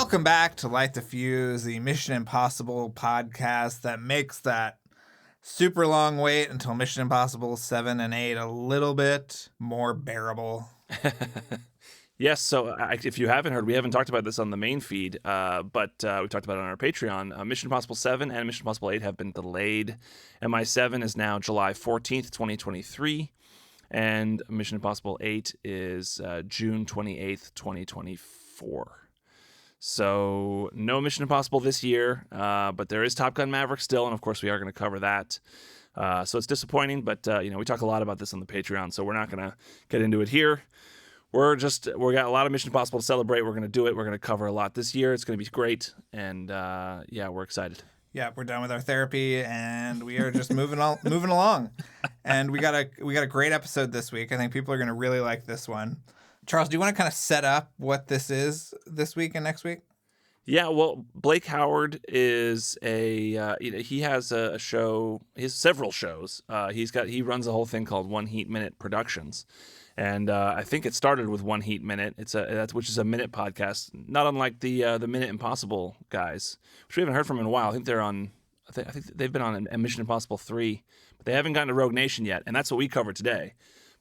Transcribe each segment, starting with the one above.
Welcome back to Light the Fuse, the Mission Impossible podcast that makes that super long wait until Mission Impossible 7 and 8 a little bit more bearable. Yes, so if you haven't heard, we haven't talked about this on the main feed, but we talked about it on our Patreon. Mission Impossible 7 and Mission Impossible 8 have been delayed. MI7 is now July 14th, 2023, and Mission Impossible 8 is June 28th, 2024. So no Mission Impossible this year, but there is Top Gun Maverick still, and of course we are going to cover that. So it's disappointing, but we talk a lot about this on the Patreon, so we're not going to get into it here. We got a lot of Mission Impossible to celebrate. We're going to do it. We're going to cover a lot this year. It's going to be great, and we're excited. Yeah, we're done with our therapy, and we are just moving along. And we got a great episode this week. I think people are going to really like this one. Charles, do you want to kind of set up what this is this week and next week? Yeah, well, Blake Howard is he has a show. He has several shows. He runs a whole thing called One Heat Minute Productions, and I think it started with One Heat Minute. Which is a minute podcast, not unlike the Minute Impossible guys, which we haven't heard from in a while. I think they're on. I think they've been on Mission Impossible 3, but they haven't gotten to Rogue Nation yet, and that's what we covered today.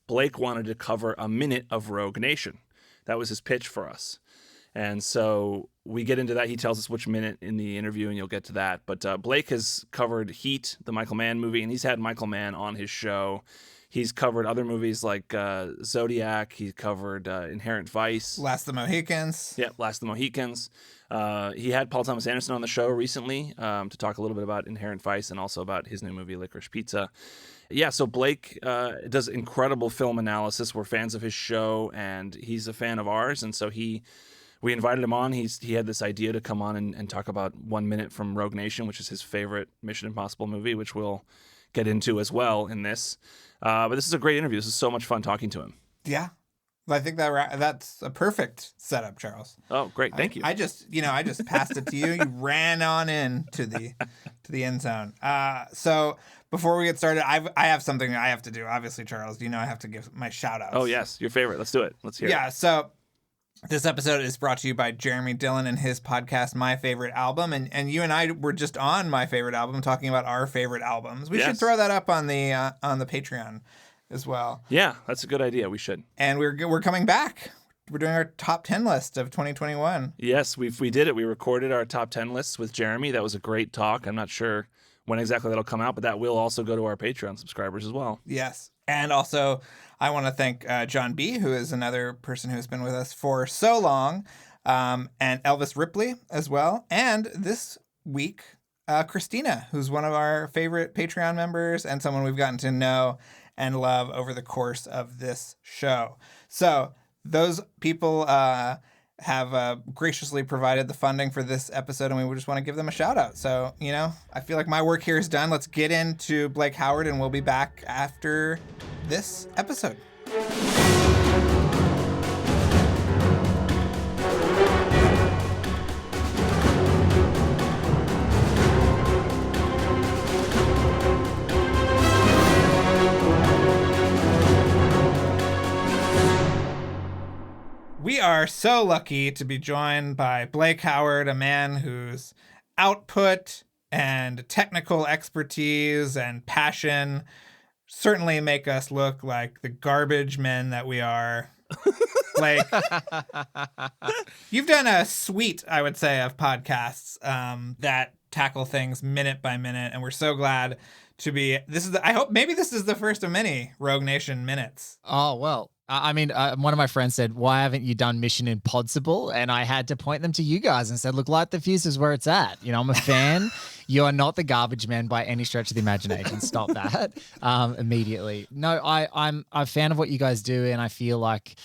Blake wanted to cover a minute of Rogue Nation. That was his pitch for us. And so we get into that. He tells us which minute in the interview, and you'll get to that. But Blake has covered Heat, the Michael Mann movie, and he's had Michael Mann on his show. He's covered other movies like Zodiac. He covered Inherent Vice. Last of the Mohicans. Yeah, Last of the Mohicans. He had Paul Thomas Anderson on the show recently to talk a little bit about Inherent Vice and also about his new movie, Licorice Pizza. Yeah, so Blake does incredible film analysis. We're fans of his show, and he's a fan of ours. And so we invited him on. He had this idea to come on and talk about 1 minute from Rogue Nation, which is his favorite Mission Impossible movie, which we'll get into as well in this. But this is a great interview. This is so much fun talking to him. Yeah. I think that's a perfect setup, Charles. Oh, great. Thank you. I just passed it to you. You ran on in to the end zone. So before we get started, I have something I have to do. Obviously, Charles, I have to give my shout outs. Oh, yes. Your favorite. Let's do it. Let's hear it. Yeah. So this episode is brought to you by Jeremy Dillon and his podcast, My Favorite Album. And you and I were just on My Favorite Album talking about our favorite albums. We should throw that up on the Patreon as well. Yeah, that's a good idea. We should. And we're coming back. We're doing our top 10 list of 2021. Yes, we did it. We recorded our top 10 lists with Jeremy. That was a great talk. I'm not sure when exactly that'll come out, but that will also go to our Patreon subscribers as well. Yes. And also, I want to thank John B., who is another person who's been with us for so long, and Elvis Ripley as well. And this week, Christina, who's one of our favorite Patreon members and someone we've gotten to know and love over the course of this show. So those people have graciously provided the funding for this episode, and we just want to give them a shout out. So, I feel like my work here is done. Let's get into Blake Howard, and we'll be back after this episode. We are so lucky to be joined by Blake Howard, a man whose output and technical expertise and passion certainly make us look like the garbage men that we are. Blake, you've done a suite, I would say, of podcasts that tackle things minute by minute, and we're so glad to be. I hope maybe this is the first of many Rogue Nation minutes. Oh, well. I mean, one of my friends said, why haven't you done Mission Impossible? And I had to point them to you guys and said, look, Light the Fuse is where it's at. I'm a fan. You are not the garbage man by any stretch of the imagination. Stop that immediately. No, I'm a fan of what you guys do, and I feel like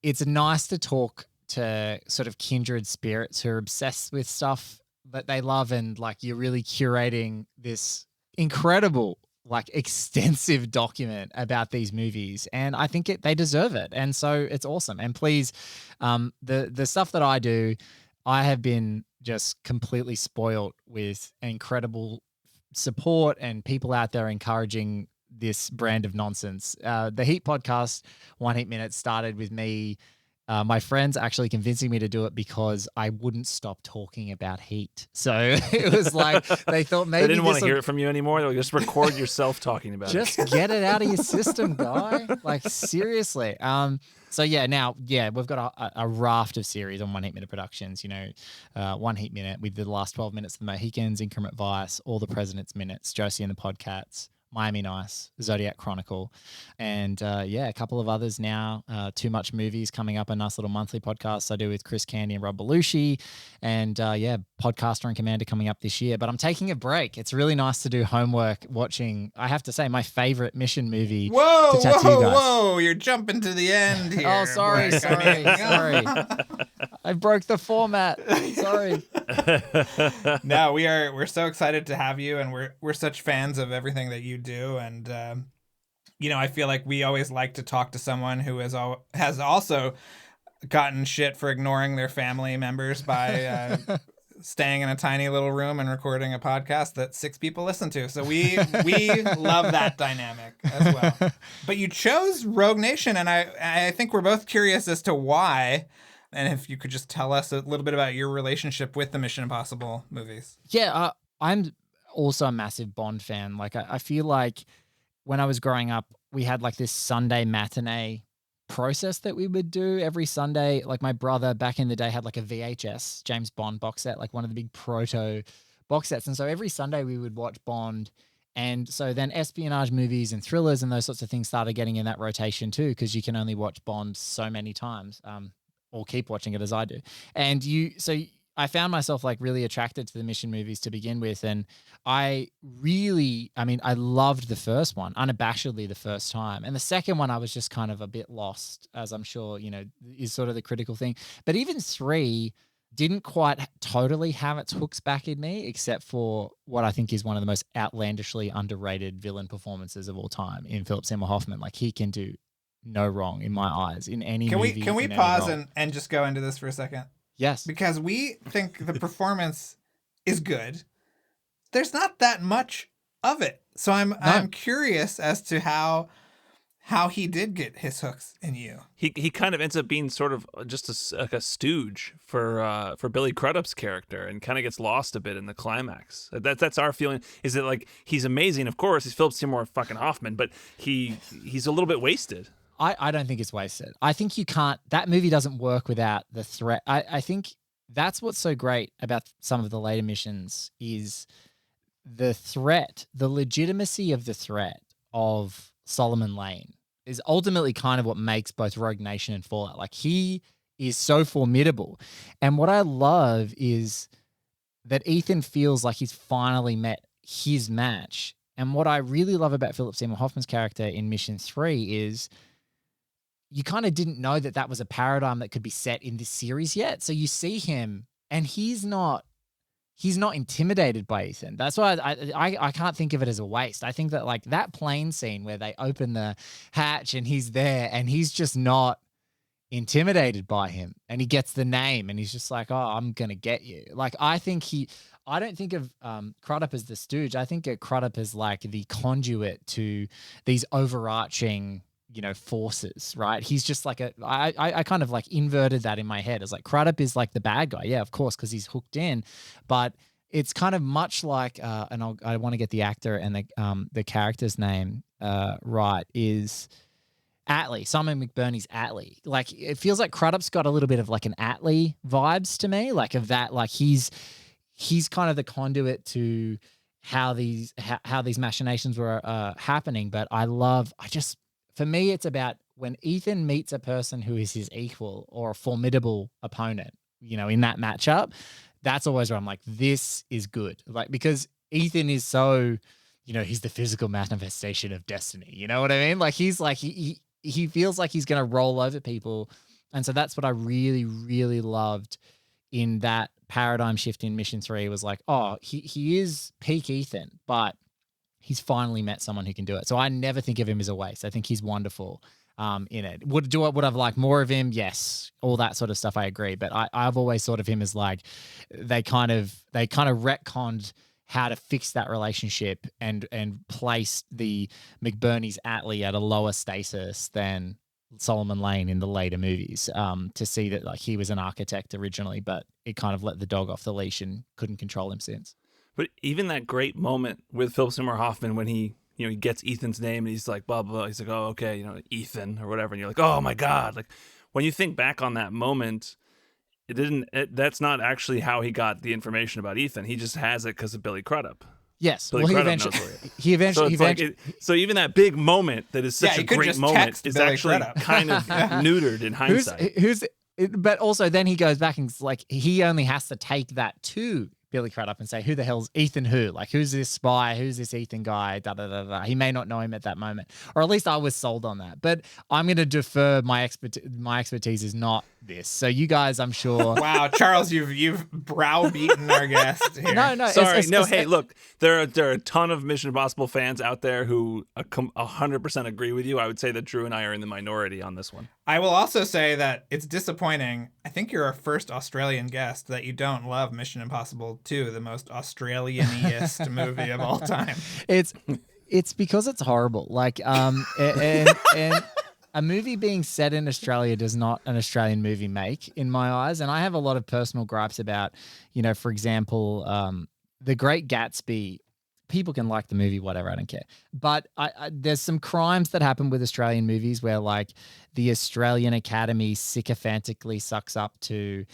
it's nice to talk to sort of kindred spirits who are obsessed with stuff that they love, and like you're really curating this incredible extensive document about these movies, and I think they deserve it, and so it's awesome. And please, the stuff that I do, I have been just completely spoiled with incredible support and people out there encouraging this brand of nonsense. The Heat podcast, 1 Heat Minute, started with me my friends actually convincing me to do it because I wouldn't stop talking about heat. So it was like they thought maybe they didn't want to hear it from you anymore. They would just record yourself talking about just it. get it out of your system, guy. Like seriously. So we've got a raft of series on 1 Heat Minute Productions. 1 Heat Minute. We did the last 12 minutes of the Mohicans, Increment Vice, All the President's Minutes, Josie and the Podcats, Miami Nice, Zodiac Chronicle, and a couple of others now. Too Much Movies coming up, a nice little monthly podcast I do with Chris Candy and Rob Belushi, and Podcaster and Commander coming up this year. But I'm taking a break. It's really nice to do homework watching, I have to say, my favorite mission movie. Whoa, you're jumping to the end here. Oh, sorry. I broke the format. Sorry. No, we're so excited to have you, and we're such fans of everything that you do, and I feel like we always like to talk to someone who has also gotten shit for ignoring their family members by staying in a tiny little room and recording a podcast that 6 people listen to. So we love that dynamic as well. But you chose Rogue Nation, and I think we're both curious as to why. And if you could just tell us a little bit about your relationship with the Mission Impossible movies. Yeah, I'm also a massive Bond fan. Like, I feel like when I was growing up, we had like this Sunday matinee process that we would do every Sunday. Like my brother back in the day had like a VHS James Bond box set, like one of the big proto box sets. And so every Sunday we would watch Bond. And so then espionage movies and thrillers and those sorts of things started getting in that rotation too, because you can only watch Bond so many times, or keep watching it as I do. And I found myself like really attracted to the Mission movies to begin with. And I loved the first one, unabashedly the first time. And the second one, I was just kind of a bit lost, as I'm sure, is sort of the critical thing. But even 3 didn't quite totally have its hooks back in me, except for what I think is one of the most outlandishly underrated villain performances of all time in Philip Seymour Hoffman. Like he can do no wrong in my eyes in any movie. Can we pause and just go into this for a second? Yes. Because we think the performance is good. There's not that much of it. So I'm curious as to how he did get his hooks in you. He kind of ends up being sort of just like a stooge for Billy Crudup's character, and kind of gets lost a bit in the climax. That's our feeling. Is that like he's amazing, of course, he's Philip Seymour fucking Hoffman, but he's a little bit wasted. I don't think it's wasted. I think that movie doesn't work without the threat. I think that's what's so great about some of the later missions is the threat, the legitimacy of the threat of Solomon Lane is ultimately kind of what makes both Rogue Nation and Fallout. Like he is so formidable. And what I love is that Ethan feels like he's finally met his match. And what I really love about Philip Seymour Hoffman's character in Mission 3 is you kind of didn't know that was a paradigm that could be set in this series yet. So you see him and he's not intimidated by Ethan. That's why I can't think of it as a waste. I think that like that plane scene where they open the hatch and he's there and he's just not intimidated by him, and he gets the name and he's just like, oh, I'm going to get you. Like, I don't think of Crudup as the stooge. I think of Crudup as like the conduit to these overarching forces, right? He's just like I kind of like inverted that in my head as like Crudup is like the bad guy. Yeah, of course, because he's hooked in, but it's kind of much like, and I want to get the actor and the character's name right, is Atlee, Simon McBurney's Atlee. Like it feels like Crudup's got a little bit of like an Atlee vibes to me, like of that, like he's kind of the conduit to how these machinations were happening. But for me, it's about when Ethan meets a person who is his equal or a formidable opponent, in that matchup, that's always where I'm like, this is good. Like, because Ethan is so, he's the physical manifestation of destiny. You know what I mean? Like, he's like, he feels like he's going to roll over people. And so that's what I really, really loved in that paradigm shift in Mission 3 was like, oh, he is peak Ethan, but he's finally met someone who can do it. So I never think of him as a waste. I think he's wonderful in it. Would I've liked more of him? Yes. All that sort of stuff, I agree. But I've always thought of him as like they kind of retconned how to fix that relationship and placed the McBurney's Atlee at a lower status than Solomon Lane in the later movies, to see that like he was an architect originally, but it kind of let the dog off the leash and couldn't control him since. But even that great moment with Philip Seymour Hoffman when he gets Ethan's name and he's like, blah, blah, blah. He's like, oh, okay, Ethan or whatever. And you're like, oh my God. Like when you think back on that moment, that's not actually how he got the information about Ethan. He just has it because of Billy Crudup. Yes. Billy Crudup knows where he eventually. So even that big moment that is such a great moment is Billy actually Crudup. kind of neutered in hindsight. But also then he goes back and like he only has to take that to Billy Crudup and say, who the hell's Ethan who? Like, who's this spy? Who's this Ethan guy? Da, da, da, da. He may not know him at that moment. Or at least I was sold on that. But I'm going to defer my expertise is not this. So you guys, I'm sure. Wow, Charles, you've browbeaten our guest here. No. Sorry. Hey, look, there are a ton of Mission Impossible fans out there who 100% agree with you. I would say that Drew and I are in the minority on this one. I will also say that it's disappointing. I think you're our first Australian guest that you don't love Mission Impossible 2, the most Australian-iest movie of all time. It's because it's horrible. Like, and a movie being set in Australia does not an Australian movie make, in my eyes. And I have a lot of personal gripes about, for example, The Great Gatsby. People can like the movie, whatever, I don't care. But there's some crimes that happen with Australian movies where like the Australian Academy sycophantically sucks up to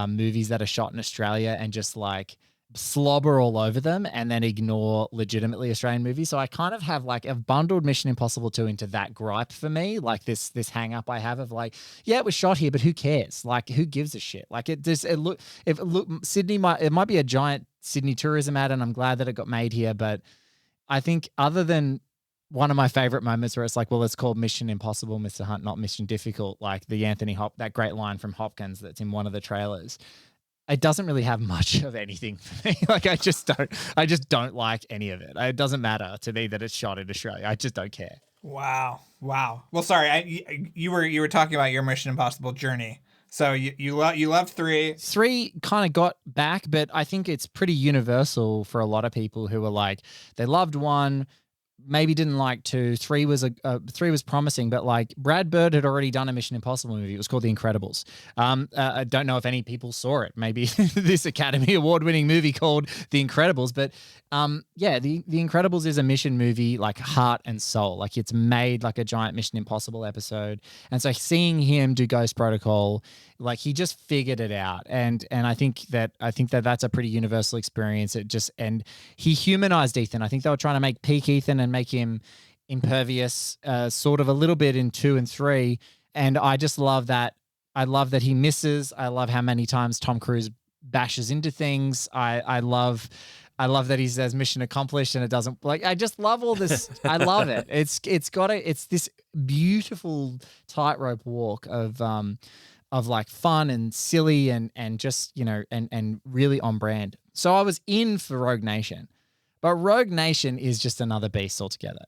movies that are shot in Australia and just like slobber all over them and then ignore legitimately Australian movies. So I kind of have like I've bundled Mission Impossible 2 into that gripe for me, like this hang up I have of like, yeah, it was shot here, but who cares? Like, who gives a shit? Like Sydney it might be a giant Sydney tourism ad, and I'm glad that it got made here. But I think other than one of my favorite moments where it's like, well, it's called Mission Impossible, Mr. Hunt, not Mission Difficult, like the that great line from Hopkins that's in one of the trailers. It doesn't really have much of anything for me. Like I just don't like any of it. It doesn't matter to me that it's shot in Australia. I just don't care. Wow. Well, sorry, you were talking about your Mission Impossible journey. So you loved 3. 3 kind of got back, but I think it's pretty universal for a lot of people who were like, they loved 1, maybe didn't like 2. 3 was promising, but like Brad Bird had already done a Mission Impossible movie. It was called The Incredibles. I don't know if any people saw it. Maybe this Academy Award-winning movie called The Incredibles, but yeah, The Incredibles is a mission movie, like heart and soul. Like it's made like a giant Mission Impossible episode. And so seeing him do Ghost Protocol, like he just figured it out. And I think that that's a pretty universal experience. And he humanized Ethan. I think they were trying to make peak Ethan and make him impervious, sort of a little bit in 2 and 3. And I just love that. I love that he misses. I love how many times Tom Cruise bashes into things. I love that he says mission accomplished and it doesn't, like, I just love all this. I love it. It's this beautiful tightrope walk of like fun and silly and just, and really on brand. So I was in for Rogue Nation, but Rogue Nation is just another beast altogether.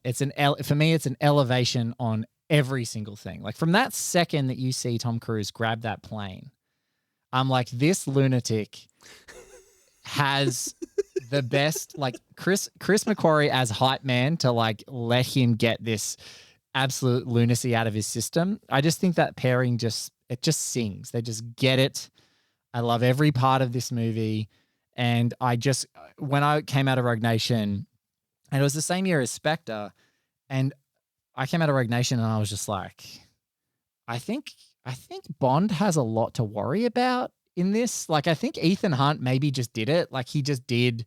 For me, it's an elevation on every single thing. Like from that second that you see Tom Cruise grab that plane, I'm like, this lunatic has the best, like Chris McQuarrie as hype man to like let him get this absolute lunacy out of his system. I just think that pairing just sings. They just get it. I love every part of this movie. And when I came out of Rogue Nation, and it was the same year as Spectre, and I came out of Rogue Nation and I was just like, I think Bond has a lot to worry about in this. Like, I think Ethan Hunt maybe just did it. Like he just did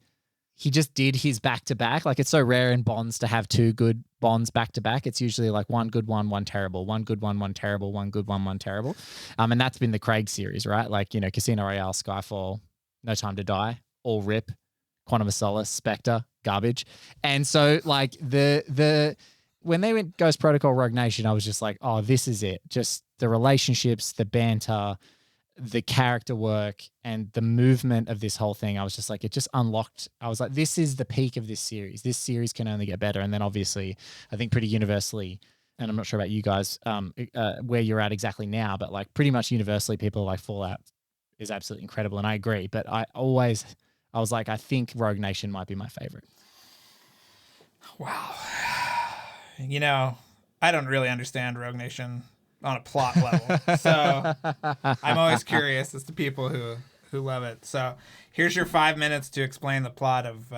his back-to-back. Like it's so rare in Bonds to have 2 good Bonds back-to-back. It's usually like 1 good one terrible, 1 good one terrible, 1 good one terrible. And that's been the Craig series, right? Like, Casino Royale, Skyfall, No Time to Die, all rip, Quantum of Solace, Spectre, garbage. And so like when they went Ghost Protocol, Rogue Nation, I was just like, oh, this is it. Just the relationships, the banter, the character work, and the movement of this whole thing. I was just like, it just unlocked. I was like, this is the peak of this series. This series can only get better. And then obviously, I think pretty universally, and I'm not sure about you guys, where you're at exactly now, but like pretty much universally, people are like Fallout is absolutely incredible. And I agree. But I was like, I think Rogue Nation might be my favorite. Wow. I don't really understand Rogue Nation on a plot level. So I'm always curious as to people who love it. So here's your 5 minutes to explain the plot of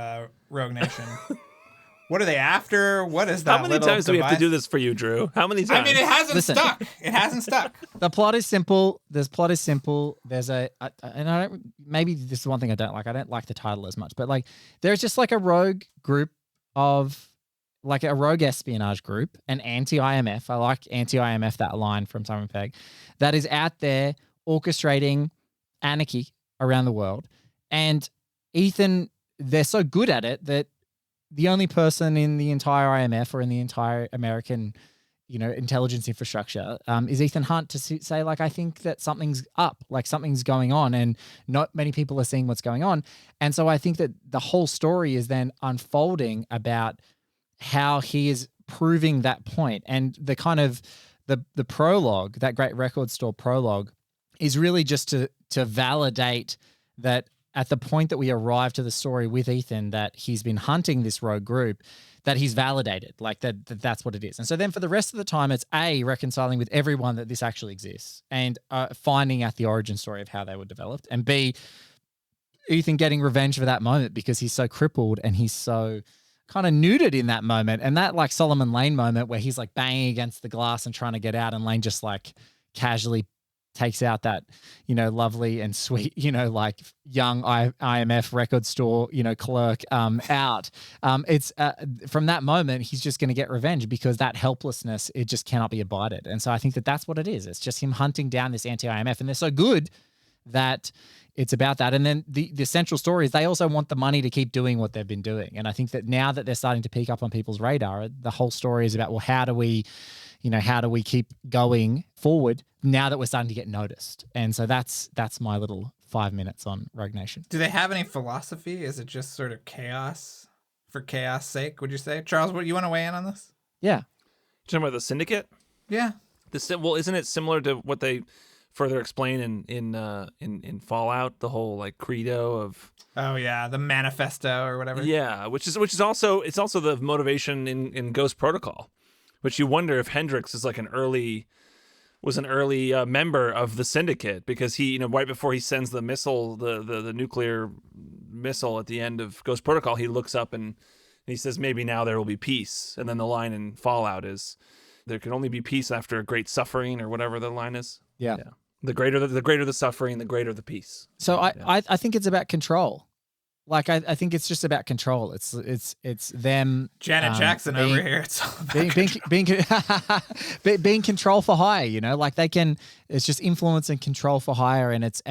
Rogue Nation. What are they after? What is that? How many times do we have to do this for you, Drew? How many times? I mean, it hasn't stuck. It hasn't stuck. The plot is simple. There's and I don't. Maybe this is one thing I don't like. I don't like the title as much, but like, there's just like a rogue group of, like a rogue espionage group, an anti-IMF. I like anti-IMF, that line from Simon Pegg, that is out there orchestrating anarchy around the world. And Ethan, they're so good at it that the only person in the entire IMF or in the entire American, intelligence infrastructure is Ethan Hunt to say, like, I think that something's up, like something's going on, and not many people are seeing what's going on. And so I think that the whole story is then unfolding about how he is proving that point. And the kind of the prologue, that great record store prologue, is really just to validate that at the point that we arrive to the story with Ethan, that he's been hunting this rogue group, that he's validated, like that's what it is. And so then for the rest of the time, it's A, reconciling with everyone that this actually exists, and finding out the origin story of how they were developed, and B, Ethan getting revenge for that moment because he's so crippled and he's so kind of neutered in that moment. And that, like, Solomon Lane moment where he's like banging against the glass and trying to get out, and Lane just like casually takes out that, lovely and sweet, like young IMF record store, clerk out. It's from that moment, he's just going to get revenge because that helplessness, it just cannot be abided. And so I think that that's what it is. It's just him hunting down this anti-IMF, and they're so good that it's about that. And then the central story is they also want the money to keep doing what they've been doing. And I think that now that they're starting to peek up on people's radar, the whole story is about, well, how do we keep going forward now that we're starting to get noticed? And so that's my little 5 minutes on Rogue Nation. Do they have any philosophy? Is it just sort of chaos for chaos sake, would you say? Charles, what you want to weigh in on this? Yeah. You're talking about the Syndicate? Yeah. Well, isn't it similar to what they further explain in Fallout, the whole like credo of... Oh yeah, the manifesto or whatever. Yeah, which is also the motivation in Ghost Protocol, which you wonder if Hendrix is like an early member of the Syndicate, because he, right before he sends the missile, the nuclear missile at the end of Ghost Protocol, he looks up and he says, maybe now there will be peace. And then the line in Fallout is, there can only be peace after a great suffering, or whatever the line is. Yeah. The greater the suffering, the greater the peace. So I think it's about control. Like, I think it's just about control. It's them. Janet Jackson over here. It's all about being control for hire. Like they can. It's just influence and control for hire, and it's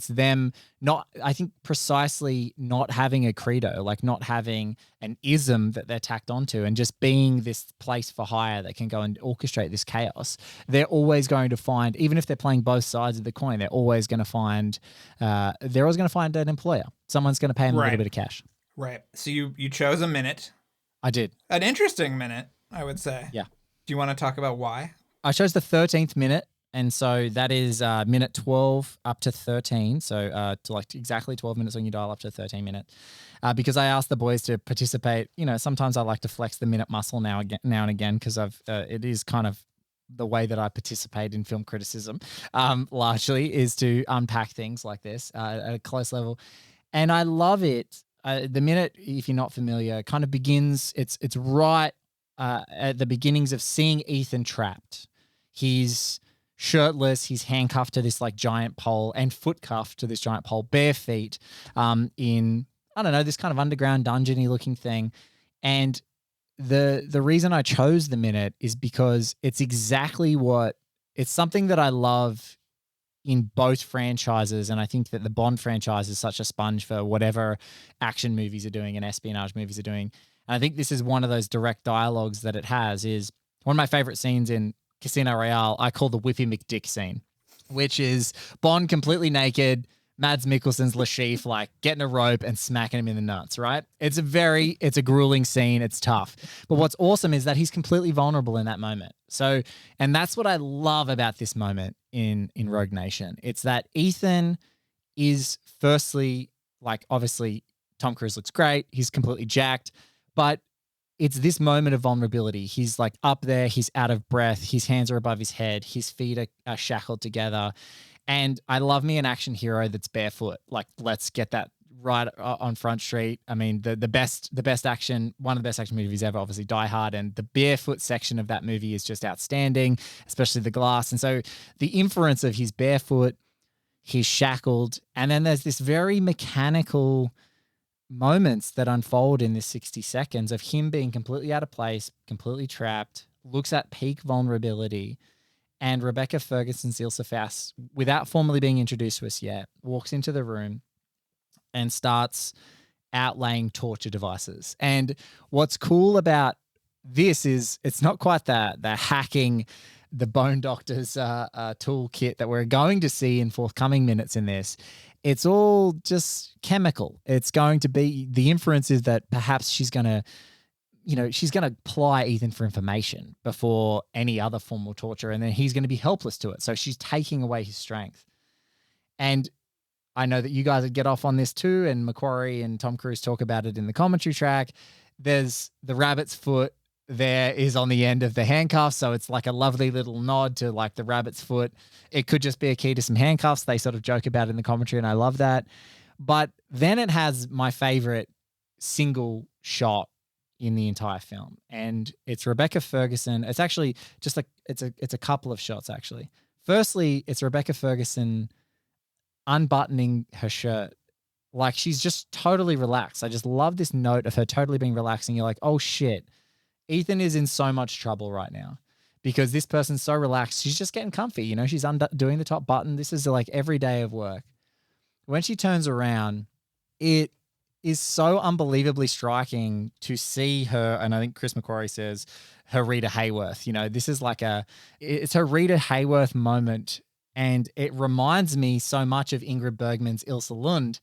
them not. I think precisely not having a credo, like not having an ism that they're tacked onto, and just being this place for hire that can go and orchestrate this chaos. They're always going to find, even if they're playing both sides of the coin, they're always going to find. They're always going to find an employer. Someone's going to pay them a little bit of cash. Right. So you chose a minute. I did. An interesting minute, I would say. Yeah. Do you want to talk about why? I chose the 13th minute, and so that is minute 12 up to 13. So to like exactly 12 minutes on your dial up to 13 minutes. Because I asked the boys to participate. Sometimes I like to flex the minute muscle now and again because it is kind of the way that I participate in film criticism, largely, is to unpack things like this at a close level. And I love it. The minute, if you're not familiar, kind of begins, it's right at the beginnings of seeing Ethan trapped. He's shirtless, he's handcuffed to this like giant pole, and foot cuffed to this giant pole, bare feet, in, I don't know, this kind of underground dungeon-y looking thing. And the reason I chose the minute is because it's exactly it's something that I love in both franchises, and I think that the Bond franchise is such a sponge for whatever action movies are doing and espionage movies are doing. And I think this is one of those direct dialogues that it has. Is one of my favorite scenes in Casino Royale, I call the Whippy McDick scene, which is Bond completely naked, Mads Mikkelsen's Le Chiffre like getting a rope and smacking him in the nuts, right? It's a grueling scene. It's tough. But what's awesome is that he's completely vulnerable in that moment. So, and that's what I love about this moment in Rogue Nation. It's that Ethan is firstly, like, obviously Tom Cruise looks great. He's completely jacked, but it's this moment of vulnerability. He's like up there, he's out of breath, his hands are above his head, his feet are shackled together. And I love me an action hero that's barefoot. Like, let's get that right on Front Street. I mean, the best action, one of the best action movies ever, obviously Die Hard, and the barefoot section of that movie is just outstanding, especially the glass. And so the inference of he's barefoot, he's shackled, and then there's this very mechanical moments that unfold in this 60 seconds of him being completely out of place, completely trapped, looks at peak vulnerability. And Rebecca Ferguson's Ilsa Faust, without formally being introduced to us yet, walks into the room and starts outlaying torture devices. And what's cool about this is it's not quite the hacking, the Bone Doctor's toolkit that we're going to see in forthcoming minutes in this. It's all just chemical. It's going to be, the inference is that perhaps she's going to ply Ethan for information before any other form of torture, and then he's going to be helpless to it. So she's taking away his strength. And I know that you guys would get off on this too, and Macquarie and Tom Cruise talk about it in the commentary track. There's the rabbit's foot there is on the end of the handcuffs, so it's like a lovely little nod to like the rabbit's foot. It could just be a key to some handcuffs. They sort of joke about it in the commentary, and I love that. But then it has my favorite single shot in the entire film, and it's Rebecca Ferguson. It's actually just like it's a couple of shots actually. Firstly, it's Rebecca Ferguson unbuttoning her shirt, like she's just totally relaxed. I just love this note of her totally being relaxed, and you're like, oh shit, Ethan is in so much trouble right now because this person's so relaxed. She's just getting comfy, you know. She's doing the top button. This is like every day of work. When she turns around, it is so unbelievably striking to see her, and I think Chris McQuarrie says her Rita Hayworth. You know, this is like it's her Rita Hayworth moment, and it reminds me so much of Ingrid Bergman's Ilsa Lund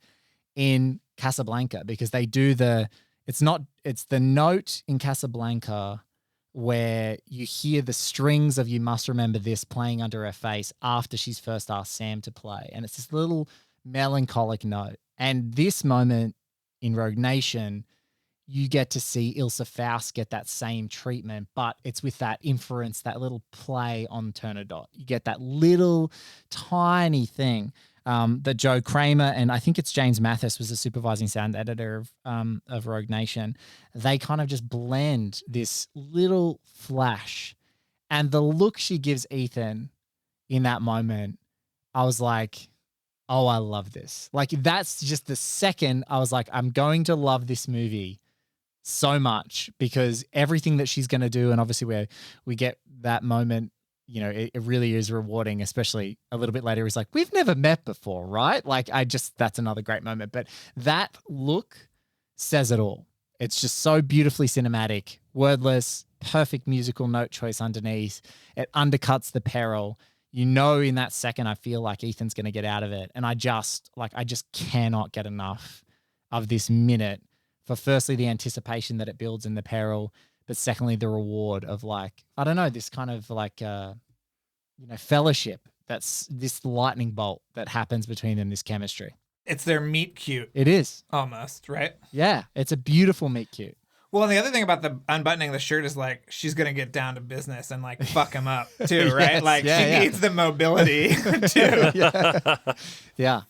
in Casablanca, because they do it's the note in Casablanca where you hear the strings of You Must Remember This playing under her face after she's first asked Sam to play, and it's this little melancholic note. And this moment in Rogue Nation, you get to see Ilsa Faust get that same treatment, but it's with that inference, that little play on Turner-Dot. You get that little tiny thing that Joe Kramer, and I think it's James Mathis was the supervising sound editor of Rogue Nation. They kind of just blend this little flash, and the look she gives Ethan in that moment, I was like, oh, I love this. Like, that's just the second I was like, I'm going to love this movie so much, because everything that she's going to do, and obviously where we get that moment, you know, it really is rewarding, especially a little bit later. He's like, we've never met before, right? Like, that's another great moment. But that look says it all. It's just so beautifully cinematic, wordless, perfect musical note choice underneath. It undercuts the peril. You know, in that second, I feel like Ethan's going to get out of it. And I just cannot get enough of this minute for, firstly, the anticipation that it builds in the peril, but secondly, the reward of, like, I don't know, this kind of like, fellowship. That's this lightning bolt that happens between them, this chemistry. It's their meet cute. It is. Almost, right? Yeah, it's a beautiful meet cute. Well, and the other thing about the unbuttoning the shirt is, like, she's going to get down to business and, like, fuck him up too, right? Yes, like, she needs the mobility to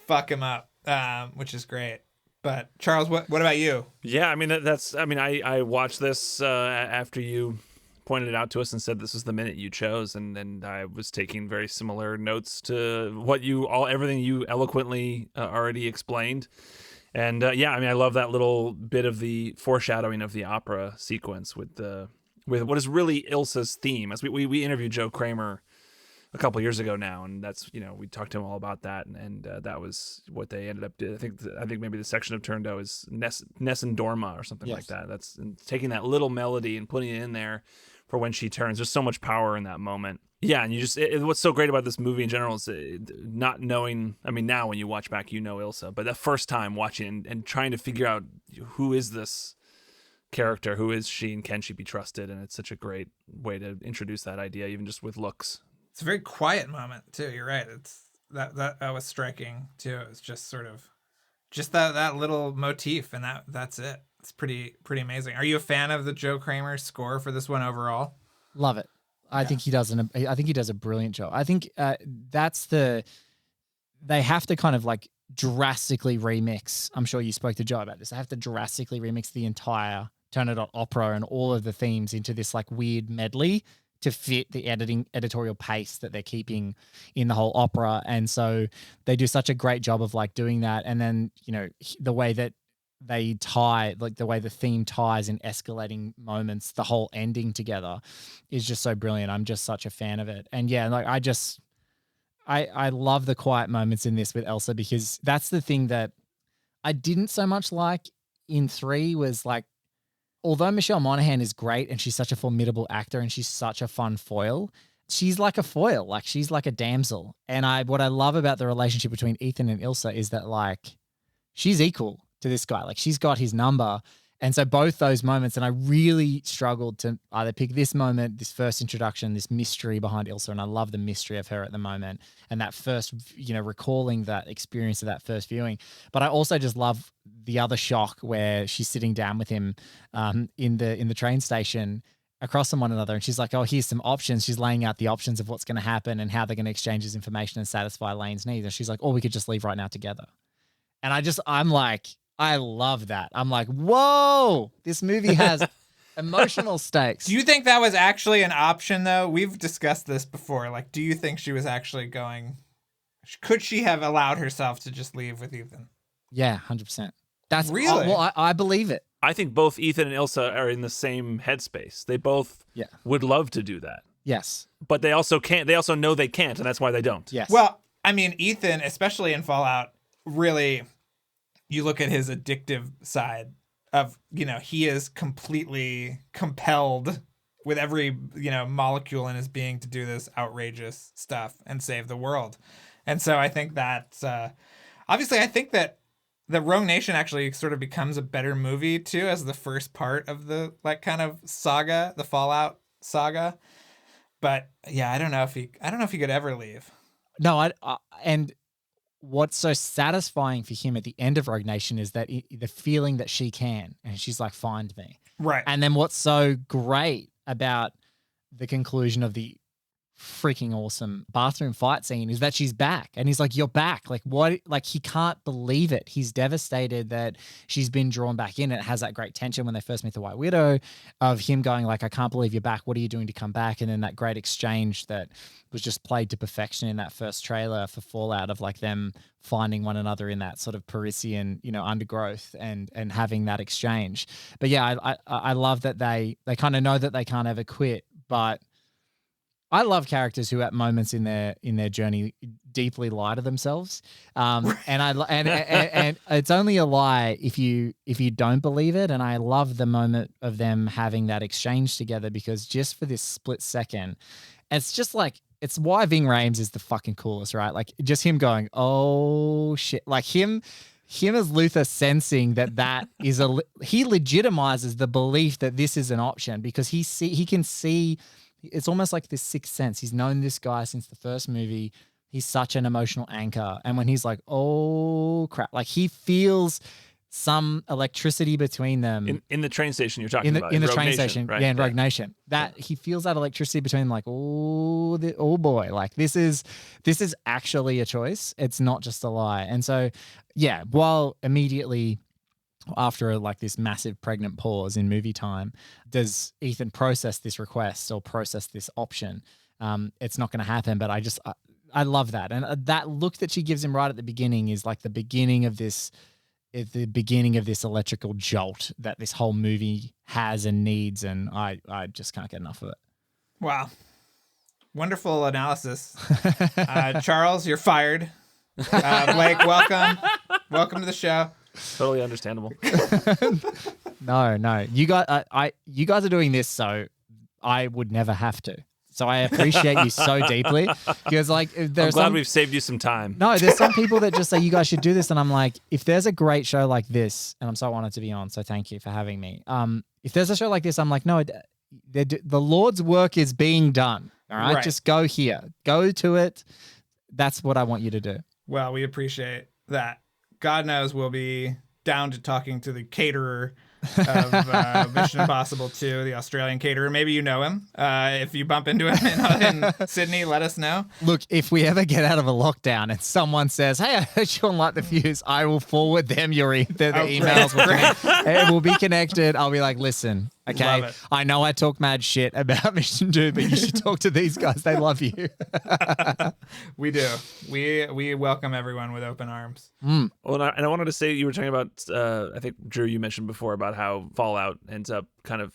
fuck him up, which is great. But Charles, what about you? Yeah, I mean, I watched this after you pointed it out to us and said this was the minute you chose, and I was taking very similar notes to everything you eloquently already explained. And I love that little bit of the foreshadowing of the opera sequence with what is really Ilsa's theme. As we interviewed Joe Kramer a couple years ago now, and that's, we talked to him all about that, and that was what they ended up doing. I think maybe the section of Turndo is Nessun Dorma or something like that. That's taking that little melody and putting it in there for when she turns. There's so much power in that moment. Yeah, and what's so great about this movie in general is not knowing. I mean, now when you watch back, you know Ilsa, but that first time watching and trying to figure out who is this character, who is she, and can she be trusted? And it's such a great way to introduce that idea, even just with looks. It's a very quiet moment too. You're right. It's that was striking too. It's just sort of just that little motif, and that's it. It's pretty amazing. Are you a fan of the Joe Kramer score for this one overall? Love it. I think he does a brilliant job. I think they have to kind of like drastically remix. I'm sure you spoke to Joe about this. They have to drastically remix the entire Turner Dot opera and all of the themes into this like weird medley to fit the editorial pace that they're keeping in the whole opera. And so they do such a great job of like doing that. And then, the way that they tie, like the way the theme ties in escalating moments, the whole ending together is just so brilliant. I'm just such a fan of it. And yeah, like I love the quiet moments in this with Elsa, because that's the thing that I didn't so much like in 3 was like, although Michelle Monaghan is great and she's such a formidable actor and she's such a fun foil, she's like a foil, like she's like a damsel. And what I love about the relationship between Ethan and Ilsa is that like she's equal to this guy. Like she's got his number. And so both those moments, and I really struggled to either pick this moment, this first introduction, this mystery behind Ilsa, and I love the mystery of her at the moment, and that first, recalling that experience of that first viewing. But I also just love the other shock where she's sitting down with him in the train station across from one another, and she's like, oh, here's some options. She's laying out the options of what's going to happen and how they're going to exchange his information and satisfy Lane's needs. And she's like, oh, we could just leave right now together. And I'm like, I love that. I'm like, whoa, this movie has emotional stakes. Do you think that was actually an option, though? We've discussed this before. Like, do you think she was actually could she have allowed herself to just leave with Ethan? Yeah, 100%. That's really? I believe it. I think both Ethan and Ilsa are in the same headspace. They both would love to do that. Yes. But they also can't. They also know they can't, and that's why they don't. Yes. Well, I mean, Ethan, especially in Fallout, really, you look at his addictive side of, he is completely compelled with every, molecule in his being to do this outrageous stuff and save the world. And so I think that, obviously, I think that the Rogue Nation actually sort of becomes a better movie too, as the first part of the like kind of saga, the Fallout saga. But yeah, I don't know if he could ever leave. No, and what's so satisfying for him at the end of Rogue Nation is that the feeling that she can, and she's like, find me. Right. And then what's so great about the conclusion of the freaking awesome bathroom fight scene is that she's back, and he's like, you're back. Like what? Like he can't believe it. He's devastated that she's been drawn back in. It has that great tension when they first meet the White Widow of him going like, I can't believe you're back. What are you doing to come back? And then that great exchange that was just played to perfection in that first trailer for Fallout of like them finding one another in that sort of Parisian, undergrowth and having that exchange. But yeah, I love that they kind of know that they can't ever quit, but I love characters who, at moments in their journey, deeply lie to themselves, and it's only a lie if you don't believe it. And I love the moment of them having that exchange together, because just for this split second, it's just like, it's why Ving Rhames is the fucking coolest, right? Like just him going, oh shit, like him as Luther sensing that is he legitimizes the belief that this is an option, because he can see. It's almost like this sixth sense. He's known this guy since the first movie. He's such an emotional anchor. And when he's like, oh crap, like he feels some electricity between them. In the train station you're talking about. In the Rogue train Nation, station. right? Yeah, in Rogue Nation. That he feels that electricity between them, like, oh boy, like this is actually a choice. It's not just a lie. And so, yeah, while immediately after like this massive pregnant pause in movie time, does Ethan process this request or process this option? It's not going to happen, but I love that. And that look that she gives him right at the beginning is like the beginning of this electrical jolt that this whole movie has and needs. And I just can't get enough of it. Wow. Wonderful analysis. Charles, you're fired. Blake, welcome. Welcome to the show. Totally understandable. No. You guys are doing this, so I would never have to. So I appreciate you so deeply, because like I'm glad we've saved you some time. No, there's some people that just say you guys should do this, and I'm like, if there's a great show like this, and I'm so honored to be on, so thank you for having me. If there's a show like this, I'm like, no, the Lord's work is being done. All right, just go here, go to it. That's what I want you to do. Well, we appreciate that. God knows we'll be down to talking to the caterer of Mission Impossible 2, the Australian caterer. Maybe you know him. If you bump into him in Sydney, let us know. Look, if we ever get out of a lockdown and someone says, "Hey, I heard you on Light the Fuse," I will forward them the emails. It will be connected. I'll be like, listen, okay, I know I talk mad shit about Mission 2, but you should talk to these guys. They love you. We do. We welcome everyone with open arms. Well, and I wanted to say, you were talking about, I think, Drew, you mentioned before about how Fallout ends up kind of,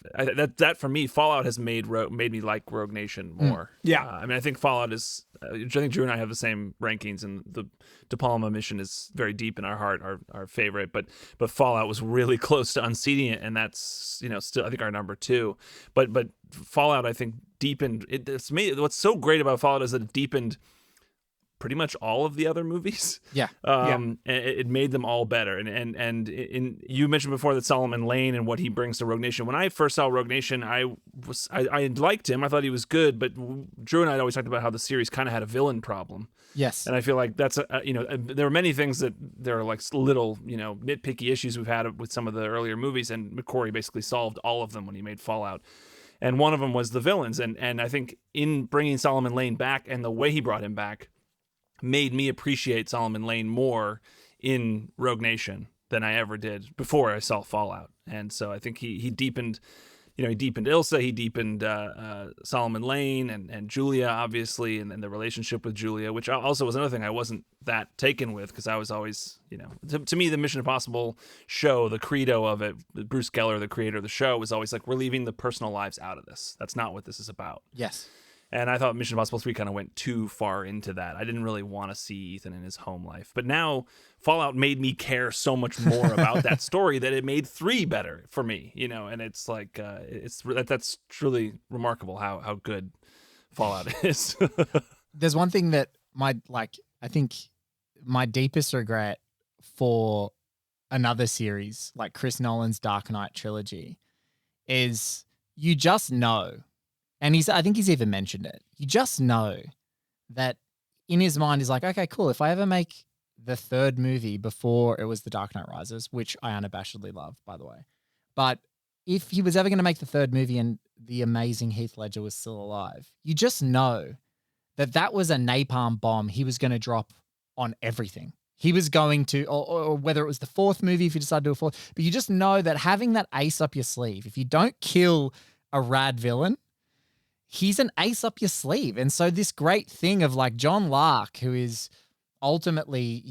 that for me, Fallout has made me like Rogue Nation more. Yeah. I mean, I think Fallout is, I think Drew and I have the same rankings, and the De Palma mission is very deep in our heart, our favorite, but Fallout was really close to unseating it, and that's, still, I think, our number 2. But Fallout, I think, deepened, it's made, what's so great about Fallout is that it deepened pretty much all of the other movies. Yeah. And it made them all better. And you mentioned before that Solomon Lane and what he brings to Rogue Nation. When I first saw Rogue Nation, I liked him. I thought he was good, but Drew and I had always talked about how the series kind of had a villain problem. Yes. And I feel like that's there are many things that there are like little, nitpicky issues we've had with some of the earlier movies, and McQuarrie basically solved all of them when he made Fallout. And one of them was the villains. And I think in bringing Solomon Lane back and the way he brought him back made me appreciate Solomon Lane more in Rogue Nation than I ever did before I saw Fallout. And so I think he deepened, he deepened Ilsa, he deepened Solomon Lane and Julia, obviously, and the relationship with Julia, which also was another thing I wasn't that taken with, because I was always, to me, the Mission Impossible show, the credo of it, Bruce Geller, the creator of the show, was always like, we're leaving the personal lives out of this. That's not what this is about. Yes. And I thought Mission Impossible 3 kind of went too far into that. I didn't really want to see Ethan in his home life. But now Fallout made me care so much more about that story that it made 3 better for me, and it's like, that's truly remarkable how good Fallout is. There's one thing that I think my deepest regret for another series, like Chris Nolan's Dark Knight trilogy, is you just know, and I think he's even mentioned it, you just know that in his mind he's like, okay, cool, if I ever make the 3rd movie before it was The Dark Knight Rises, which I unabashedly love, by the way, but if he was ever going to make the 3rd movie and the amazing Heath Ledger was still alive, you just know that was a napalm bomb he was going to drop on everything. He was going to, or whether it was the 4th movie, if you decide to do a 4th, but you just know that having that ace up your sleeve, if you don't kill a rad villain, he's an ace up your sleeve. And so this great thing of like John Lark, who is ultimately,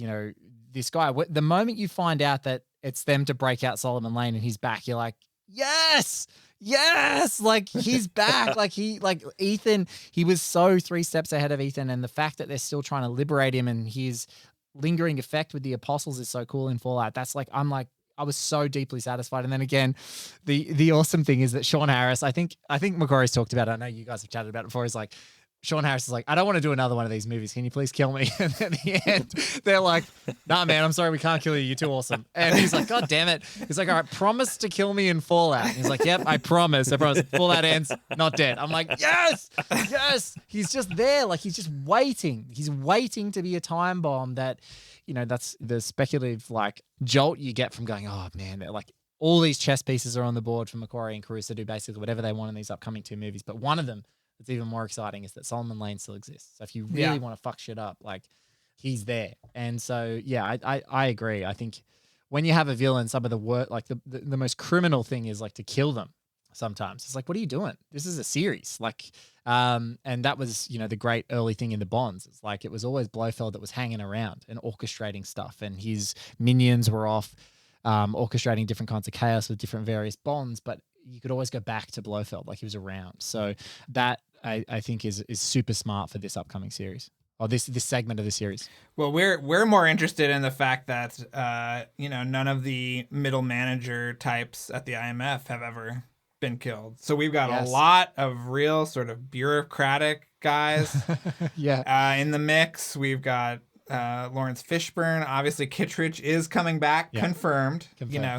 this guy, the moment you find out that it's them to break out Solomon Lane and he's back, you're like, yes, like he's back. like Ethan, he was so 3 steps ahead of Ethan. And the fact that they're still trying to liberate him and his lingering effect with the apostles is so cool in Fallout. That's like, I was so deeply satisfied. And then again, the awesome thing is that Sean Harris, I think McQuarrie's talked about it. I know you guys have chatted about it before. He's like, Sean Harris is like, I don't want to do another one of these movies. Can you please kill me? And at the end, they're like, nah, man, I'm sorry, we can't kill you. You're too awesome. And he's like, God damn it. He's like, all right, promise to kill me in Fallout. And he's like, yep, I promise. Fallout ends, not dead. I'm like, yes. He's just there. Like, he's just waiting. He's waiting to be a time bomb that, that's the speculative, like, jolt you get from going, oh, man, like, all these chess pieces are on the board for McQuarrie and Caruso to do basically whatever they want in these upcoming 2 movies. But one of them that's even more exciting is that Solomon Lane still exists. So if you really want to fuck shit up, like, he's there. And so, yeah, I agree. I think when you have a villain, some of the work, like the most criminal thing is like to kill them sometimes. It's like, what are you doing? This is a series. Like, and that was, the great early thing in the Bonds. It's like, it was always Blofeld that was hanging around and orchestrating stuff, and his minions were off orchestrating different kinds of chaos with different various Bonds, but you could always go back to Blofeld, like he was around. So that I think is super smart for this upcoming series, or this segment of the series. Well, we're more interested in the fact that none of the middle manager types at the IMF have ever been killed. So we've got a lot of real sort of bureaucratic guys in the mix. We've got Lawrence Fishburne. Obviously, Kittredge is coming back, confirmed.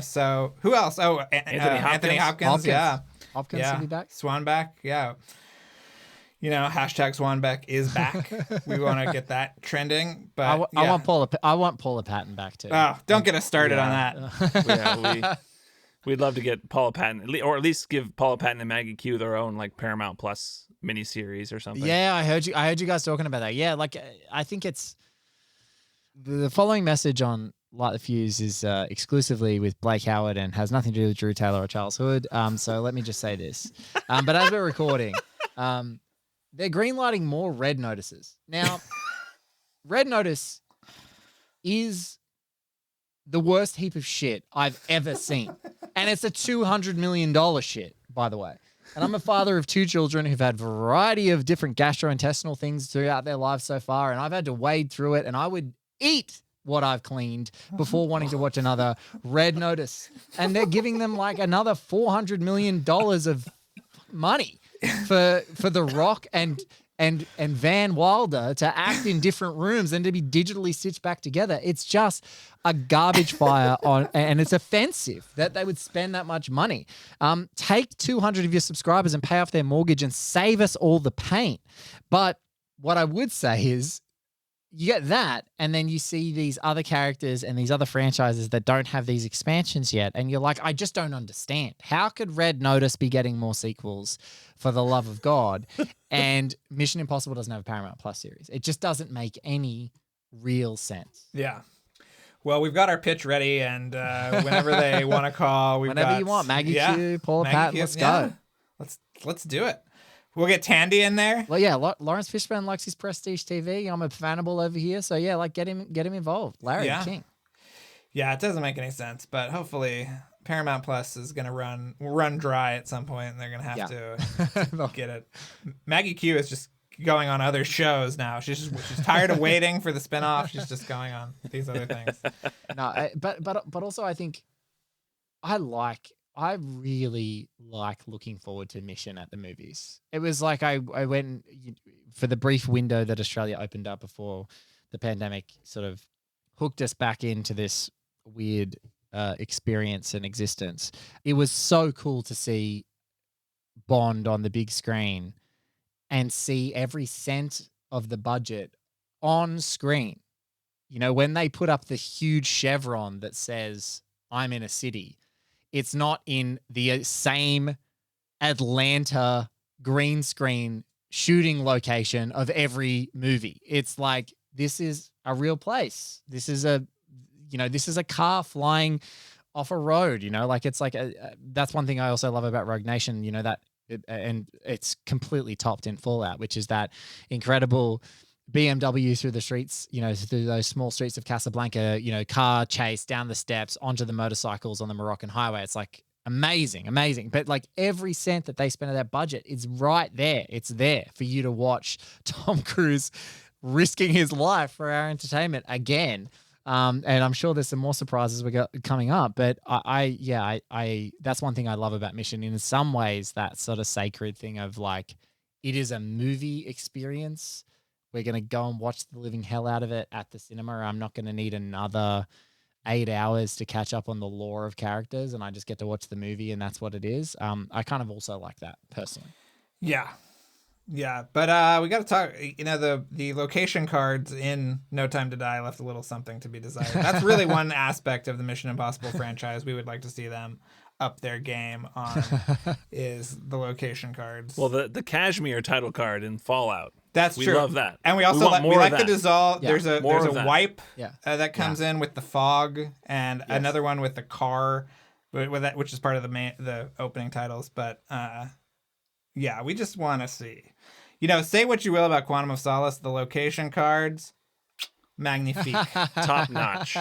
So who else? Oh, Anthony Hopkins. Hopkins will be back. Swan back, hashtag Swanbeck is back. We want to get that trending. But I want Paula Patton back too. Oh, don't get us started on that. We'd love to get Paula Patton, or at least give Paula Patton and Maggie Q their own like Paramount Plus miniseries or something. Yeah, I heard you guys talking about that. Yeah, like I think it's the following message on Light the Fuse is exclusively with Blake Howard and has nothing to do with Drew Taylor or Charles Hood. So let me just say this. But as we're recording, they're greenlighting more Red Notices. Now, Red Notice is the worst heap of shit I've ever seen. And it's a $200 million shit, by the way. And I'm a father of 2 children who've had a variety of different gastrointestinal things throughout their lives so far. And I've had to wade through it, and I would eat what I've cleaned before wanting to watch another Red Notice. And they're giving them like another $400 million of money for The Rock and Van Wilder to act in different rooms and to be digitally stitched back together. It's just a garbage fire and it's offensive that they would spend that much money. Take 200 of your subscribers and pay off their mortgage and save us all the pain. But what I would say is, you get that, and then you see these other characters and these other franchises that don't have these expansions yet, and you're like, I just don't understand. How could Red Notice be getting more sequels, for the love of God, and Mission Impossible doesn't have a Paramount Plus series? It just doesn't make any real sense. Yeah. Well, we've got our pitch ready, and whenever they want to call, whenever you want, Maggie Q, Paula Patton, let's go. Let's do it. We'll get Tandy in there. Well, yeah, Lawrence Fishburne likes his prestige TV. I'm a fanable over here, so yeah, like get him involved. Larry King. Yeah, it doesn't make any sense, but hopefully Paramount Plus is gonna run dry at some point, and they're gonna have to get it. Maggie Q is just going on other shows now. She's tired of waiting for the spinoff. She's just going on these other things. No, but also I think I really like looking forward to Mission at the movies. It was like I went for the brief window that Australia opened up before the pandemic sort of hooked us back into this weird experience and existence. It was so cool to see Bond on the big screen and see every cent of the budget on screen. When they put up the huge chevron that says, I'm in a city, it's not in the same Atlanta green screen shooting location of every movie. It's like, this is a real place. This is a car flying off a road, like it's like that's one thing I also love about Rogue Nation, and it's completely topped in Fallout, which is that incredible BMW through the streets, through those small streets of Casablanca, car chase down the steps onto the motorcycles on the Moroccan highway. It's like amazing. But like every cent that they spend of that budget is right there. It's there for you to watch Tom Cruise risking his life for our entertainment again. And I'm sure there's some more surprises we got coming up, but I that's one thing I love about Mission. In some ways, that sort of sacred thing of like, it is a movie experience. We're going to go and watch the living hell out of it at the cinema. I'm not going to need another 8 hours to catch up on the lore of characters, and I just get to watch the movie, and that's what it is. I kind of also like that personally. Yeah. But we got to talk, the location cards in No Time to Die left a little something to be desired. That's really one aspect of the Mission Impossible franchise we would like to see them up their game on is the location cards. Well, the Kashmir title card in Fallout. That's we true. We love that. And we also we like the dissolve. Yeah. There's a wipe that comes in with the fog, and another one with the car, with that, which is part of the opening titles. But we just want to see. Say what you will about Quantum of Solace, the location cards, magnifique, top notch.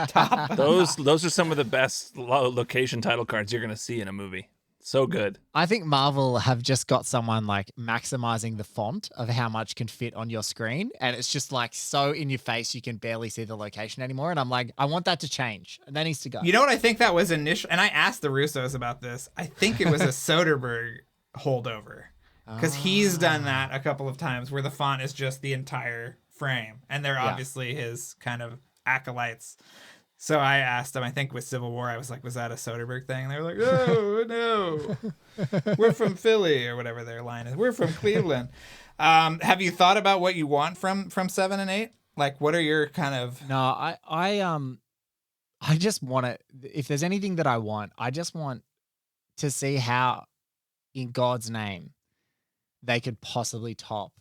Those are some of the best location title cards you're going to see in a movie. So good. I think Marvel have just got someone like maximizing the font of how much can fit on your screen. And it's just like so in your face, you can barely see the location anymore. And I'm like, I want that to change. That needs to go. You know what I think that was initial? And I asked the Russos about this. I think it was a Soderbergh holdover. Because he's done that a couple of times where the font is just the entire frame. And they're obviously his kind of acolytes. So I asked them, I think with Civil War, I was like, was that a Soderbergh thing? And they were like, oh, no. We're from Philly or whatever their line is. We're from Cleveland. Have you thought about what you want from 7 and 8? Like, what are your kind of... No, I just want to, if there's anything that I want, I just want to see how, in God's name, they could possibly top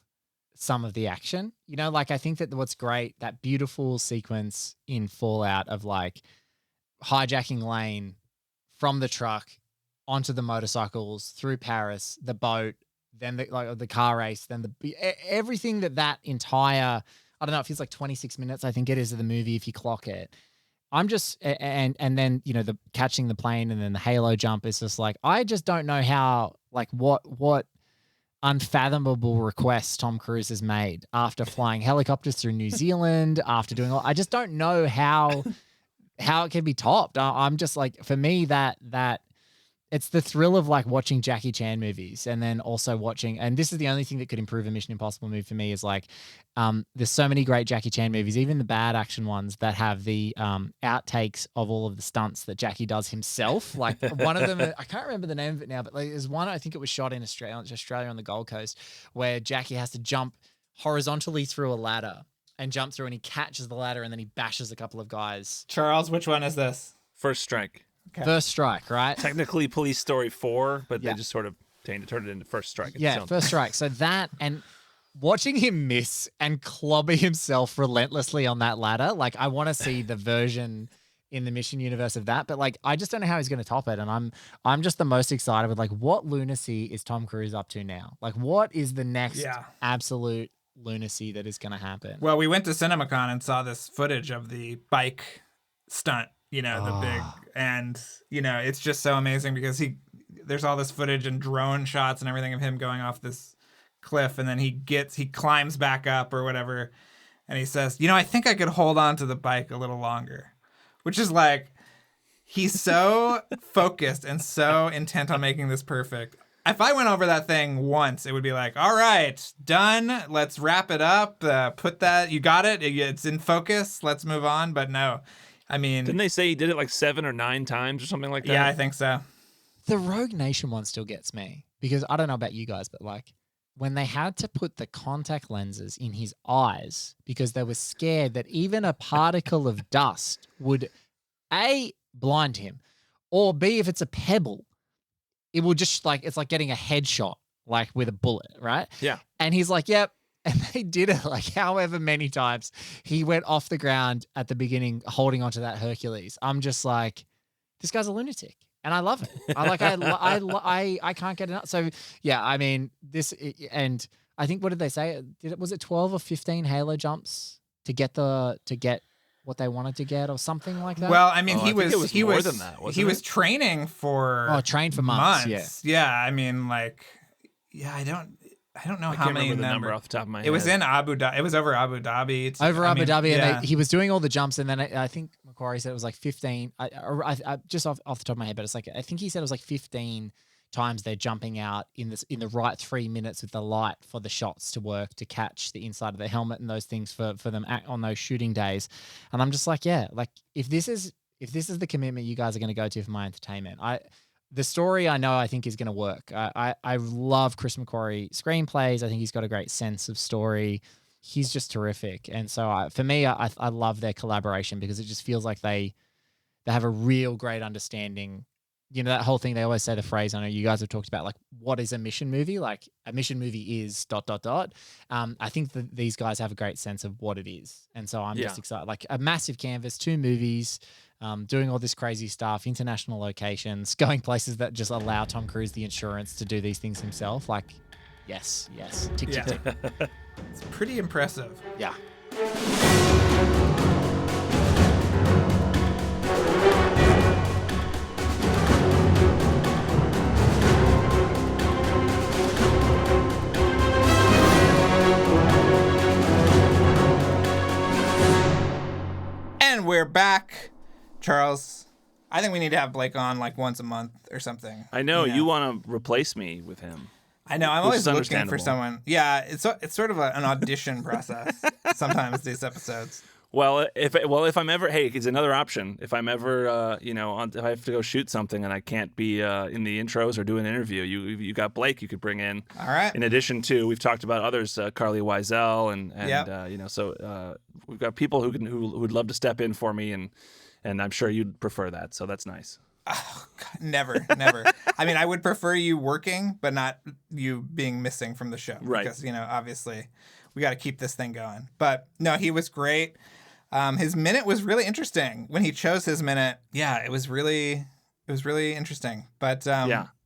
some of the action. You know, like I think that what's great, that beautiful sequence in Fallout of like hijacking Lane from the truck onto the motorcycles through Paris, the boat, then the car race, then everything that entire, I don't know, it feels like 26 minutes, I think it is, of the movie if you clock it. I'm just, and then, you know, the catching the plane and then the halo jump is just like, I just don't know how, like what unfathomable requests Tom Cruise has made after flying helicopters through New Zealand, after doing all, I just don't know how it can be topped. I'm just like, for me, that it's the thrill of like watching Jackie Chan movies and then also watching, and this is the only thing that could improve a Mission Impossible movie for me is like, there's so many great Jackie Chan movies, even the bad action ones that have the outtakes of all of the stunts that Jackie does himself. Like one of them, I can't remember the name of it now, but like, there's one, I think it was shot in Australia on the Gold Coast, where Jackie has to jump horizontally through a ladder and jump through, and he catches the ladder and then he bashes a couple of guys. Charles, which one is this? First Strike. Okay. First Strike, right? Technically Police Story 4, but they just sort of turned it into First Strike. Yeah, First Strike. So that, and watching him miss and clobber himself relentlessly on that ladder, like I want to see the version in the Mission universe of that, but like I just don't know how he's going to top it, and I'm just the most excited with like what lunacy is Tom Cruise up to now? Like what is the next absolute lunacy that is going to happen? Well, we went to CinemaCon and saw this footage of the bike stunt. You know, the big, and, you know, it's just so amazing because there's all this footage and drone shots and everything of him going off this cliff, and then he climbs back up or whatever, and he says, you know, I think I could hold on to the bike a little longer, which is like, he's so focused and so intent on making this perfect. If I went over that thing once, it would be like, all right, done. Let's wrap it up. Put that, you got it. It's in focus. Let's move on. But no. I mean, didn't they say he did it like 7 or 9 times or something like that? Yeah, I think so. The Rogue Nation one still gets me because I don't know about you guys, but like when they had to put the contact lenses in his eyes because they were scared that even a particle of dust would A, blind him, or B, if it's a pebble, it will just like, it's like getting a headshot like with a bullet, right? Yeah. And he's like, yep. And they did it like however many times he went off the ground at the beginning holding onto that Hercules. I'm just like, this guy's a lunatic. And I love it. I can't get enough. So yeah, I mean this, and I think, what did they say? Was it 12 or 15 Halo jumps to get what they wanted to get or something like that? Well, I mean, he was was more than that, wasn't he it? was training for trained for months. Yeah. I mean, like, yeah, I don't know I how can't many remember the number off the top of my head. It was in Abu Dhabi. It was over Abu Dhabi. Abu Dhabi, and he was doing all the jumps, and then I think Macquarie said it was like 15. I just off the top of my head, but it's like I think he said it was like 15 times they're jumping out in the right 3 minutes with the light for the shots to work to catch the inside of the helmet and those things for them on those shooting days. And I'm just like, yeah, like if this is the commitment you guys are going to go to for my entertainment, the story I think is going to work. I love Chris McQuarrie screenplays. I think he's got a great sense of story. He's just terrific. And so for me, I love their collaboration because it just feels like they have a real great understanding. You know, that whole thing, they always say the phrase, I know you guys have talked about, like, what is a mission movie? Like, a mission movie is ... I think that these guys have a great sense of what it is. And so I'm just excited. Like, a massive canvas, 2 movies, doing all this crazy stuff, international locations, going places that just allow Tom Cruise the insurance to do these things himself. Like, yes. Tick, tick, tick. It's pretty impressive. Yeah. And we're back. Charles, I think we need to have Blake on like once a month or something. I know. You want to replace me with him. I know. I'm always looking for someone. Yeah, it's sort of an audition process sometimes, these episodes. Well, if I'm ever, hey, it's another option. If I'm ever, if I have to go shoot something and I can't be in the intros or do an interview, you got Blake you could bring in. All right. In addition to, we've talked about others, Carly Wiesel, and Yep. So we've got people who would love to step in for me, and I'm sure you'd prefer that. So that's nice. Oh, God, never. I mean, I would prefer you working, but not you being missing from the show. Right. Because, obviously we got to keep this thing going. But no, he was great. His minute was really interesting. When he chose his minute, yeah, it was really interesting. But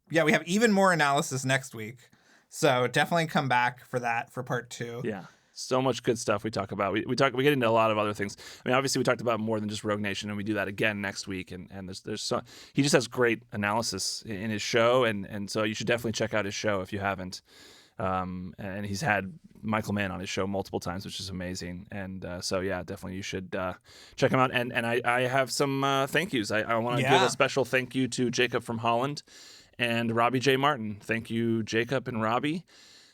we have even more analysis next week. So definitely come back for that for part 2. Yeah. So much good stuff we talk about. We get into a lot of other things. I mean, obviously we talked about more than just Rogue Nation, and we do that again next week. And he just has great analysis in his show, and so you should definitely check out his show if you haven't. And he's had Michael Mann on his show multiple times, which is amazing. And so definitely you should check him out. And I have some thank yous. I want to give a special thank you to Jacob from Holland and Robbie J. Martin. Thank you, Jacob and Robbie.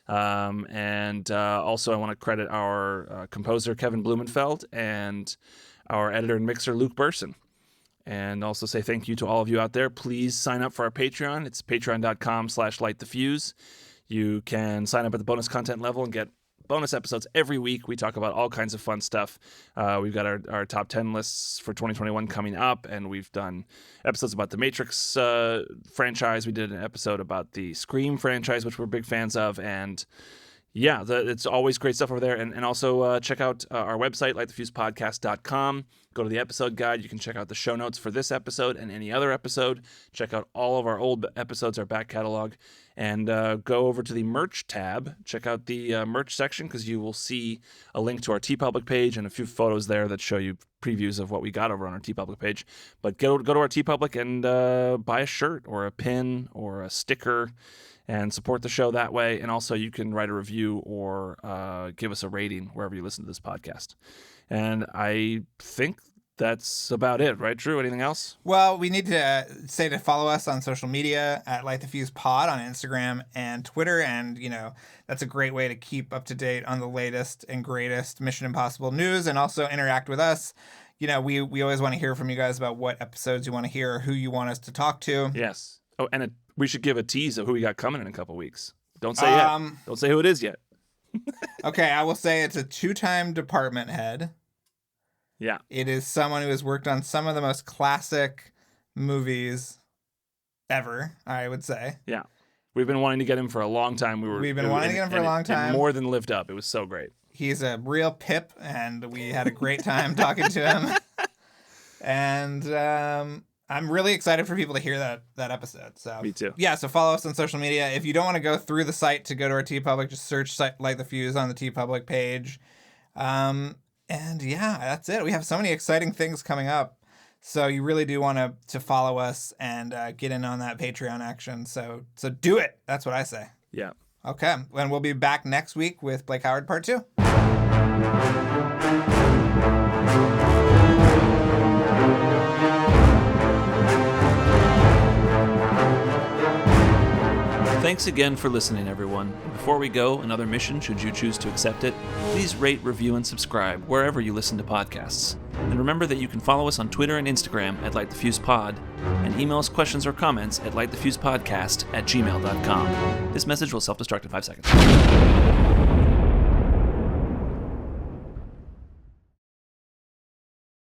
And also I want to credit our composer, Kevin Blumenfeld, and our editor and mixer, Luke Burson. And also say thank you to all of you out there. Please sign up for our Patreon. It's patreon.com/LightTheFuse. You can sign up at the bonus content level and get bonus episodes every week. We talk about all kinds of fun stuff. We've got our top 10 lists for 2021 coming up, and we've done episodes about the Matrix franchise. We did an episode about the Scream franchise, which we're big fans of, and it's always great stuff over there. And also check out our website, lightthefusepodcast.com. Go to the episode guide. You can check out the show notes for this episode and any other episode. Check out all of our old episodes, our back catalog. And go over to the merch tab. Check out the merch section, because you will see a link to our TeePublic page and a few photos there that show you previews of what we got over on our TeePublic page. But go to our TeePublic and buy a shirt or a pin or a sticker and support the show that way. And also you can write a review or give us a rating wherever you listen to this podcast. And I think that's about it, right, Drew? Anything else? Well, we need to say to follow us on social media at LightTheFusePod on Instagram and Twitter. And, that's a great way to keep up to date on the latest and greatest Mission Impossible news, and also interact with us. We always want to hear from you guys about what episodes you want to hear, or who you want us to talk to. Yes. Oh, and we should give a tease of who we got coming in a couple weeks. Don't say yet. Don't say who it is yet. Okay, I will say it's a 2-time department head. Yeah. It is someone who has worked on some of the most classic movies ever, I would say. Yeah. We've been wanting to get him for a long time. We've been wanting to get him for a long time. It more than lived up. It was so great. He's a real pip, and we had a great time talking to him. And I'm really excited for people to hear that episode. So me too. Yeah, so follow us on social media. If you don't want to go through the site to go to our TeePublic, just search Light the Fuse on the TeePublic page. And that's it. We have so many exciting things coming up. So you really do want to follow us and get in on that Patreon action. So do it. That's what I say. Yeah. Okay. And we'll be back next week with Blake Howard Part 2. Thanks again for listening, everyone. Before we go, another mission, should you choose to accept it, please rate, review, and subscribe wherever you listen to podcasts. And remember that you can follow us on Twitter and Instagram at LightTheFusePod, and email us questions or comments at lightthefusepodcast@gmail.com. This message will self-destruct in 5 seconds.